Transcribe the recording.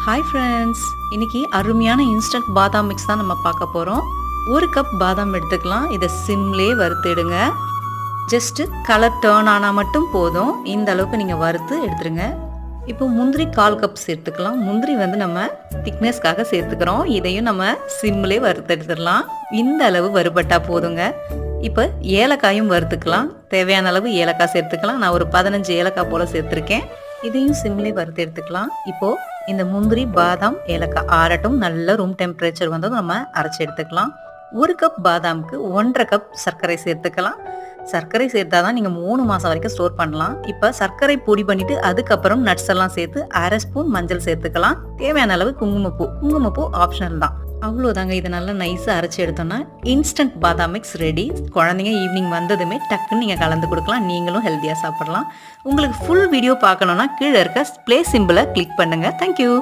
Hi friends, இன்னைக்கு அருமையான instant பாதாம் மிக்ஸ் தான் நம்ம பார்க்க போகிறோம். 1 கப் பாதாம் எடுத்துக்கலாம். இதை சிம்லே வறுத்துடுங்க. ஜஸ்ட்டு கலர் டேர்ன் ஆனால் மட்டும் போதும். இந்த அளவுக்கு நீங்கள் வறுத்து எடுத்துருங்க. இப்போ முந்திரி 1/4 கப் சேர்த்துக்கலாம். முந்திரி நம்ம திக்னஸ்க்காக சேர்த்துக்கிறோம். இதையும் நம்ம சிம்லே வறுத்து எடுத்துடலாம். இந்த அளவு வறுபட்டால் போதுங்க. இப்போ ஏலக்காயும் வறுத்துக்கலாம். தேவையான அளவு ஏலக்காய் சேர்த்துக்கலாம். நான் ஒரு 15 ஏலக்காய் போல் சேர்த்துருக்கேன். இதையும் சிம்லே வறுத்து எடுத்துக்கலாம். இப்போது இந்த முந்திரி பாதாம் ஏலக்காய் ஆறட்டும். நல்ல ரூம் டெம்பரேச்சர் வந்ததும் நம்ம அரைச்சி எடுத்துக்கலாம். 1 கப் பாதாமுக்கு 1.5 கப் சர்க்கரை சேர்த்துக்கலாம். சர்க்கரை சேர்த்தா தான் நீங்கள் 3 மாதம் வரைக்கும் ஸ்டோர் பண்ணலாம். இப்போ சர்க்கரை பொடி பண்ணிவிட்டு அதுக்கப்புறம் நட்ஸ் எல்லாம் சேர்த்து 1/2 ஸ்பூன் மஞ்சள் சேர்த்துக்கலாம். தேவையான அளவு குங்குமப்பூ ஆப்ஷனல் தான். அவ்வளோதாங்க. இதை நல்லா நைஸாக அரைச்சி எடுத்தோன்னா இன்ஸ்டன்ட் பாதாம் மிக்ஸ் ரெடி. குழந்தைங்க ஈவினிங் வந்ததுமே டக்குன்னு நீங்கள் கலந்து கொடுக்கலாம். நீங்களும் ஹெல்த்தியாக சாப்பிடலாம். உங்களுக்கு ஃபுல் வீடியோ பார்க்கணுன்னா கீழே இருக்க ப்ளே சிம்பிளை கிளிக் பண்ணுங்கள். தேங்க்யூ.